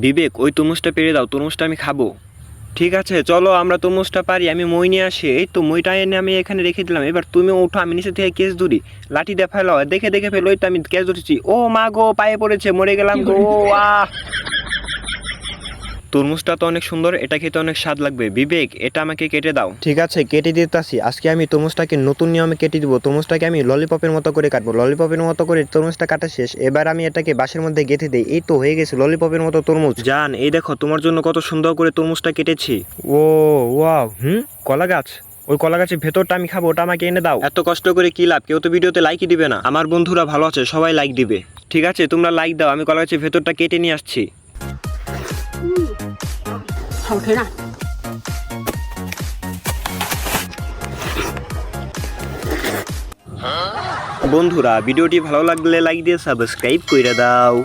বিবেক, ওই তরমুজটা পেরে দাও, তরমুজটা আমি খাবো। ঠিক আছে, চলো আমরা তরমুজটা পারি। আমি মই নিয়ে আসি। এই তো মইটা এনে আমি এখানে রেখে দিলাম। এবার তুমি ওঠো, আমি নিচে থেকে কেস ধরি। লাঠি দিয়ে ফেলো, দেখে দেখে ফেলো। ওই তো আমি কেস ধরেছি। ও মা গো, পায়ে পড়েছে, মরে গেলাম গো। আহ, তরমুজটা তো অনেক সুন্দর, এটা খেতে অনেক স্বাদ লাগবে। বিবেক, এটা আমাকে কেটে দাও। ঠিক আছে, কেটে দিতেছি। আজকে আমি তরমুজটাকে নতুন নিয়মে কেটে দিব। তরমুজটাকে আমি ললিপপের মতো করে কাটবো। ললিপপের মতো করে তরমুজটা কাটা শেষ। এবার আমি এটাকে বাঁশের মধ্যে গেঁথে দিই। এই তো হয়ে গেছে ললিপপের মতো তরমুজ। জান, এই দেখো তোমার জন্য কত সুন্দর করে তরমুজটা কেটেছি। ও ওয়াও, কলা গাছ। ওই কলা গাছের ভেতরটা আমি খাবো, ওটা আমাকে এনে দাও। এত কষ্ট করে কি লাভ? কেউ তো ভিডিওতে লাইকই দিবে না। আমার বন্ধুরা ভালো আছে, সবাই লাইক দিবে। ঠিক আছে, তোমরা লাইক দাও, আমি কলা গাছের ভেতরটা কেটে নিয়ে আসছি। 好吃啊！ বন্ধুরা, ভিডিওটি ভালো লাগলে লাইক দিয়ে সাবস্ক্রাইব কইরা দাও।